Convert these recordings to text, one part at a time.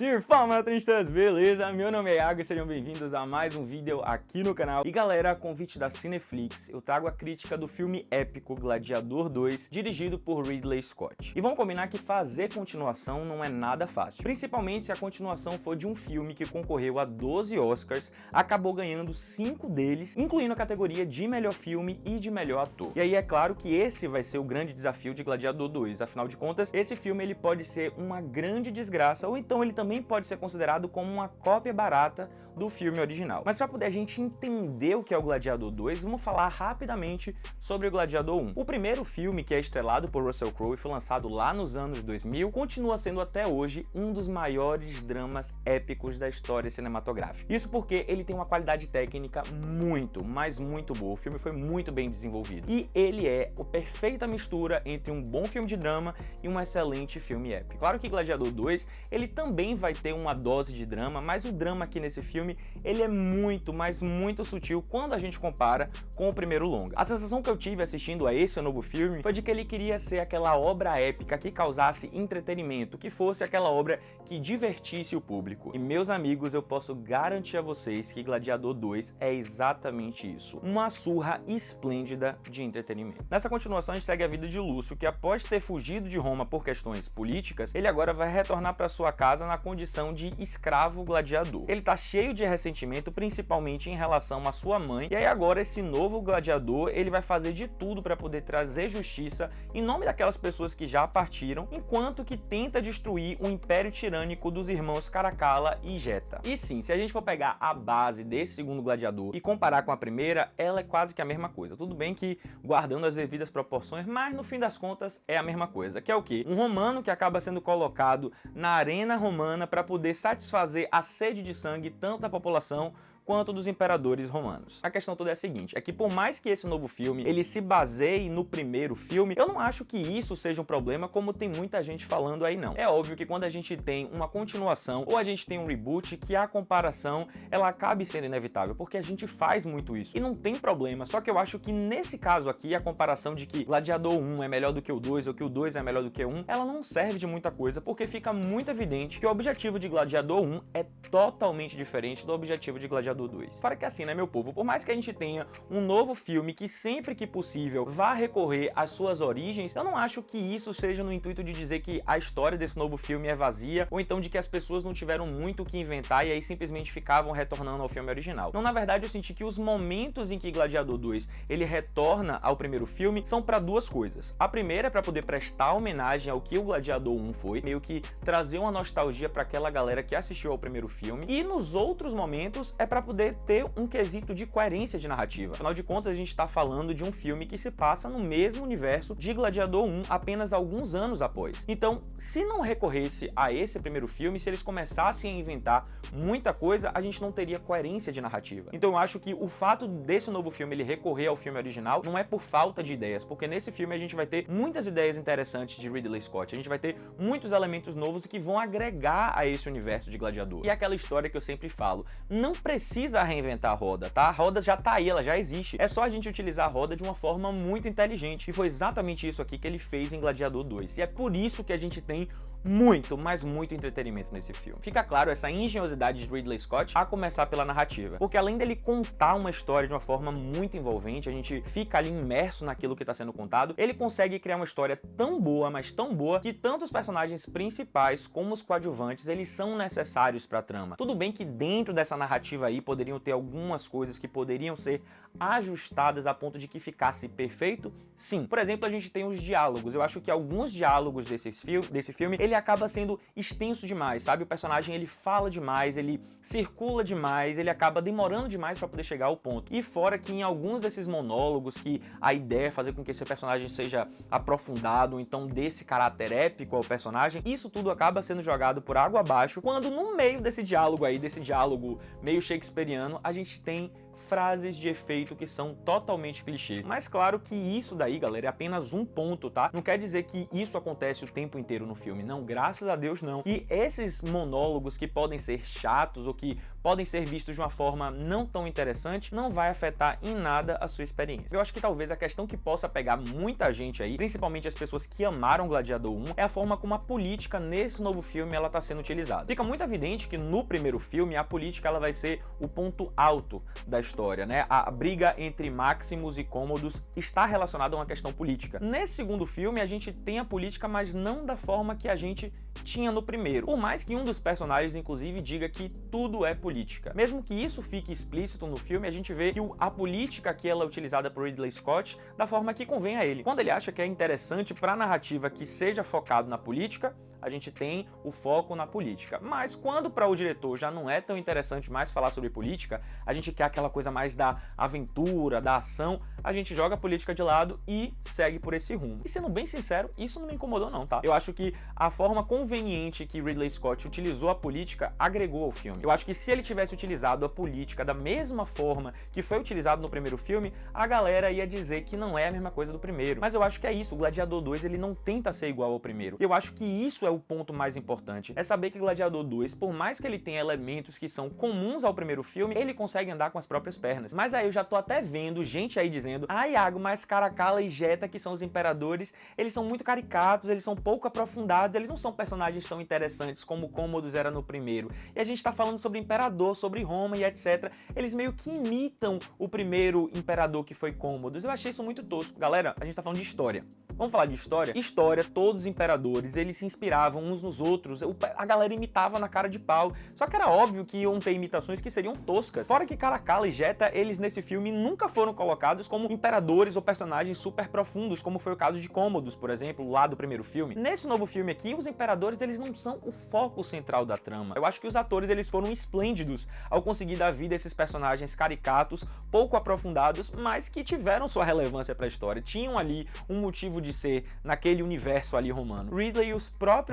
E fala, tristas, beleza? Meu nome é Iago e sejam bem-vindos a mais um vídeo aqui no canal. E galera, a convite da Cineflix, eu trago a crítica do filme épico Gladiador 2, dirigido por Ridley Scott. E vamos combinar que fazer continuação não é nada fácil, principalmente se a continuação for de um filme que concorreu a 12 Oscars, acabou ganhando 5 deles, incluindo a categoria de melhor filme e de melhor ator. E aí é claro que esse vai ser o grande desafio de Gladiador 2, afinal de contas, esse filme ele pode ser uma grande desgraça, ou então ele também pode ser considerado como uma cópia barata do filme original. Mas para poder a gente entender o que é o Gladiador 2, vamos falar rapidamente sobre o Gladiador 1. O primeiro filme, que é estrelado por Russell Crowe e foi lançado lá nos anos 2000, continua sendo até hoje um dos maiores dramas épicos da história cinematográfica. Isso porque ele tem uma qualidade técnica muito, mas muito boa. O filme foi muito bem desenvolvido. E ele é a perfeita mistura entre um bom filme de drama e um excelente filme épico. Claro que Gladiador 2, ele também vai ter uma dose de drama, mas o drama aqui nesse filme, ele é muito, mas muito sutil quando a gente compara com o primeiro longa. A sensação que eu tive assistindo a esse novo filme foi de que ele queria ser aquela obra épica que causasse entretenimento, que fosse aquela obra que divertisse o público. E meus amigos, eu posso garantir a vocês que Gladiador 2 é exatamente isso. Uma surra esplêndida de entretenimento. Nessa continuação, a gente segue a vida de Lúcio, que após ter fugido de Roma por questões políticas, ele agora vai retornar para sua casa na condição de escravo gladiador. Ele tá cheio de ressentimento, principalmente em relação à sua mãe, e aí agora esse novo gladiador, ele vai fazer de tudo para poder trazer justiça em nome daquelas pessoas que já partiram, enquanto que tenta destruir o império tirânico dos irmãos Caracalla e Geta. E sim, se a gente for pegar a base desse segundo gladiador e comparar com a primeira, ela é quase que a mesma coisa. Tudo bem que guardando as devidas proporções, mas no fim das contas é a mesma coisa, que é o quê? Um romano que acaba sendo colocado na arena romana para poder satisfazer a sede de sangue tanto da população quanto dos imperadores romanos. A questão toda é a seguinte, é que por mais que esse novo filme ele se baseie no primeiro filme, eu não acho que isso seja um problema como tem muita gente falando aí não. É óbvio que quando a gente tem uma continuação ou a gente tem um reboot, que a comparação ela acabe sendo inevitável, porque a gente faz muito isso. E não tem problema, só que eu acho que nesse caso aqui, a comparação de que Gladiador 1 é melhor do que o 2 ou que o 2 é melhor do que o 1, ela não serve de muita coisa, porque fica muito evidente que o objetivo de Gladiador 1 é totalmente diferente do objetivo de Gladiador 2. Para que assim, né, meu povo, por mais que a gente tenha um novo filme que sempre que possível vá recorrer às suas origens, eu não acho que isso seja no intuito de dizer que a história desse novo filme é vazia, ou então de que as pessoas não tiveram muito o que inventar e aí simplesmente ficavam retornando ao filme original. Não, na verdade eu senti que os momentos em que Gladiador 2 ele retorna ao primeiro filme são para duas coisas. A primeira é para poder prestar homenagem ao que o Gladiador 1 foi, meio que trazer uma nostalgia para aquela galera que assistiu ao primeiro filme, e nos outros momentos é para poder ter um quesito de coerência de narrativa. Afinal de contas, a gente está falando de um filme que se passa no mesmo universo de Gladiador 1 apenas alguns anos após. Então, se não recorresse a esse primeiro filme, se eles começassem a inventar muita coisa, a gente não teria coerência de narrativa. Então eu acho que o fato desse novo filme ele recorrer ao filme original não é por falta de ideias, porque nesse filme a gente vai ter muitas ideias interessantes de Ridley Scott, a gente vai ter muitos elementos novos que vão agregar a esse universo de Gladiador. E aquela história que eu sempre falo, não precisa reinventar a roda, tá? A roda já tá aí, ela já existe. É só a gente utilizar a roda de uma forma muito inteligente. E foi exatamente isso aqui que ele fez em Gladiador 2. E é por isso que a gente tem muito, mas muito entretenimento nesse filme. Fica claro essa engenhosidade de Ridley Scott, a começar pela narrativa. Porque além dele contar uma história de uma forma muito envolvente, a gente fica ali imerso naquilo que está sendo contado, ele consegue criar uma história tão boa, mas tão boa, que tanto os personagens principais como os coadjuvantes, eles são necessários para a trama. Tudo bem que dentro dessa narrativa aí poderiam ter algumas coisas que poderiam ser ajustadas a ponto de que ficasse perfeito? Sim. Por exemplo, a gente tem os diálogos. Eu acho que alguns diálogos desse filme, ele acaba sendo extenso demais, sabe? O personagem, ele fala demais, ele circula demais, ele acaba demorando demais para poder chegar ao ponto. E fora que em alguns desses monólogos, que a ideia é fazer com que esse personagem seja aprofundado, então desse caráter épico ao personagem, isso tudo acaba sendo jogado por água abaixo, quando no meio desse diálogo aí, desse diálogo meio shakespeariano, a gente tem frases de efeito que são totalmente clichês. Mas claro que isso daí, galera, é apenas um ponto, tá? Não quer dizer que isso acontece o tempo inteiro no filme, não, graças a Deus não. E esses monólogos que podem ser chatos ou que podem ser vistos de uma forma não tão interessante, não vai afetar em nada a sua experiência. Eu acho que talvez a questão que possa pegar muita gente aí, principalmente as pessoas que amaram Gladiador 1, é a forma como a política nesse novo filme ela tá sendo utilizada. Fica muito evidente que no primeiro filme a política ela vai ser o ponto alto da história, né? A briga entre Maximus e Commodus está relacionada a uma questão política. Nesse segundo filme a gente tem a política, mas não da forma que a gente tinha no primeiro. Por mais que um dos personagens, inclusive, diga que tudo é política. Mesmo que isso fique explícito no filme, a gente vê que a política que ela é utilizada por Ridley Scott da forma que convém a ele. Quando ele acha que é interessante para a narrativa que seja focado na política, a gente tem o foco na política. Mas quando para o diretor já não é tão interessante mais falar sobre política, a gente quer aquela coisa mais da aventura, da ação, a gente joga a política de lado e segue por esse rumo. E sendo bem sincero, isso não me incomodou não, tá? Eu acho que a forma conveniente que Ridley Scott utilizou a política agregou ao filme. Eu acho que se ele tivesse utilizado a política da mesma forma que foi utilizado no primeiro filme, a galera ia dizer que não é a mesma coisa do primeiro. Mas eu acho que é isso, o Gladiador 2 ele não tenta ser igual ao primeiro. Eu acho que isso é o ponto mais importante, é saber que Gladiador 2, por mais que ele tenha elementos que são comuns ao primeiro filme, ele consegue andar com as próprias pernas. Mas aí eu já tô até vendo gente aí dizendo: ah, Iago, mas Caracalla e Jetta, que são os imperadores, eles são muito caricatos, eles são pouco aprofundados, eles não são personagens tão interessantes como Commodus era no primeiro. E a gente tá falando sobre imperador, sobre Roma e etc. Eles meio que imitam o primeiro imperador que foi Commodus. Eu achei isso muito tosco. Galera, a gente tá falando de história. Vamos falar de história? História, todos os imperadores, eles se inspiravam uns nos outros, a galera imitava na cara de pau, só que era óbvio que iam ter imitações que seriam toscas. Fora que Caracalla e Jetta, eles nesse filme nunca foram colocados como imperadores ou personagens super profundos, como foi o caso de Commodus, por exemplo, lá do primeiro filme. Nesse novo filme aqui, os imperadores, eles não são o foco central da trama. Eu acho que os atores, eles foram esplêndidos ao conseguir dar vida a esses personagens caricatos, pouco aprofundados, mas que tiveram sua relevância para a história, tinham ali um motivo de ser naquele universo ali romano. Ridley e os próprios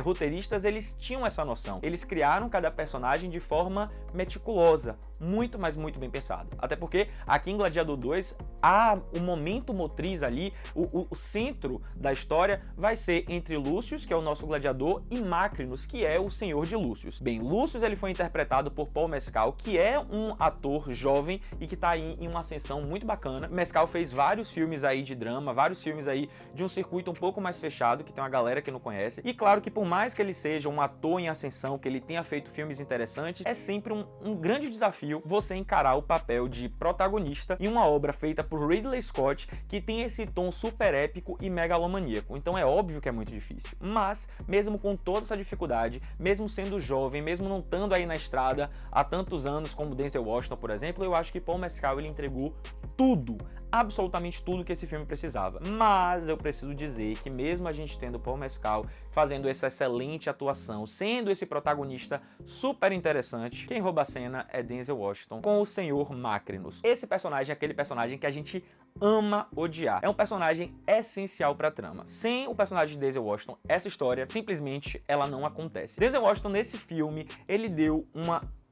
roteiristas, eles tinham essa noção. Eles criaram cada personagem de forma meticulosa, muito, mas muito bem pensado. Até porque aqui em Gladiador 2, o momento motriz ali, o centro da história vai ser entre Lúcius, que é o nosso gladiador, e Macrinus, que é o senhor de Lúcius. Bem, Lúcius ele foi interpretado por Paul Mescal, que é um ator jovem e que tá aí em uma ascensão muito bacana. Mescal fez vários filmes aí de drama, vários filmes aí de um circuito um pouco mais fechado, que tem uma galera que não conhece. E claro que por mais que ele seja um ator em ascensão, que ele tenha feito filmes interessantes, é sempre um grande desafio você encarar o papel de protagonista em uma obra feita por Ridley Scott, que tem esse tom super épico e megalomaníaco. Então é óbvio que é muito difícil. Mas, mesmo com toda essa dificuldade, mesmo sendo jovem, mesmo não estando aí na estrada há tantos anos como Denzel Washington, por exemplo, eu acho que Paul Mescal ele entregou tudo, absolutamente tudo que esse filme precisava. Mas eu preciso dizer que mesmo a gente tendo Paul Mescal fazendo essa excelente atuação, sendo esse protagonista super interessante, quem rouba a cena é Denzel Washington com o senhor Macrinus. Esse personagem é aquele personagem que a gente ama odiar. É um personagem essencial pra trama. Sem o personagem de Denzel Washington, essa história, simplesmente, ela não acontece. Denzel Washington, nesse filme, ele deu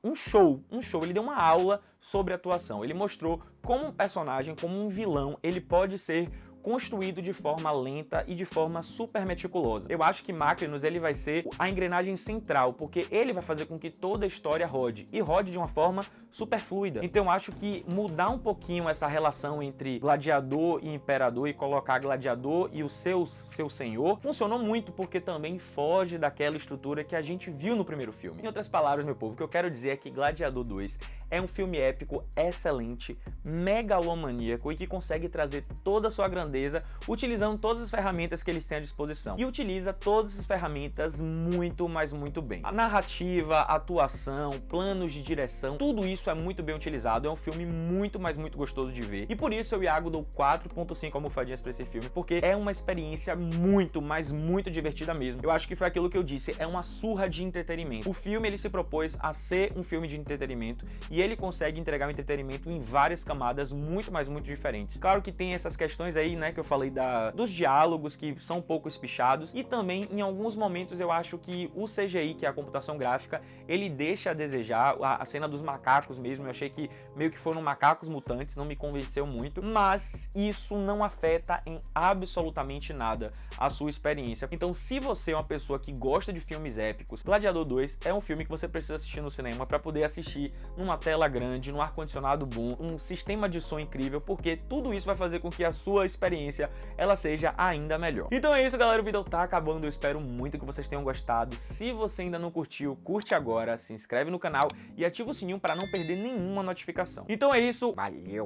um show, ele deu uma aula sobre atuação. Ele mostrou como um personagem, como um vilão, ele pode ser construído de forma lenta e de forma super meticulosa. Eu acho que Macrinus ele vai ser a engrenagem central, porque ele vai fazer com que toda a história rode, e rode de uma forma super fluida. Então eu acho que mudar um pouquinho essa relação entre gladiador e imperador e colocar gladiador e o seu senhor, funcionou muito, porque também foge daquela estrutura que a gente viu no primeiro filme. Em outras palavras, meu povo, o que eu quero dizer é que Gladiador 2 é um filme épico excelente, megalomaníaco e que consegue trazer toda a sua grandeza utilizando todas as ferramentas que eles têm à disposição. E utiliza todas essas ferramentas muito, mas muito bem. A narrativa, a atuação, planos de direção, tudo isso é muito bem utilizado. É um filme muito, mas muito gostoso de ver. E por isso eu, Iago, dou 4.5 almofadinhas pra esse filme, porque é uma experiência muito, mas muito divertida mesmo. Eu acho que foi aquilo que eu disse, é uma surra de entretenimento. O filme, ele se propôs a ser um filme de entretenimento e ele consegue entregar um entretenimento em várias camadas muito, mas muito diferentes. Claro que tem essas questões aí, né, né, que eu falei dos diálogos que são um pouco espichados, e também em alguns momentos eu acho que o CGI, que é a computação gráfica, ele deixa a desejar. A cena dos macacos mesmo, eu achei que meio que foram macacos mutantes, não me convenceu muito, mas isso não afeta em absolutamente nada a sua experiência. Então, se você é uma pessoa que gosta de filmes épicos, Gladiador 2 é um filme que você precisa assistir no cinema para poder assistir numa tela grande, num ar-condicionado bom, um sistema de som incrível, porque tudo isso vai fazer com que a sua experiência ela seja ainda melhor. Então é isso, galera, o vídeo tá acabando, eu espero muito que vocês tenham gostado. Se você ainda não curtiu, curte agora, se inscreve no canal e ativa o sininho para não perder nenhuma notificação. Então é isso, valeu!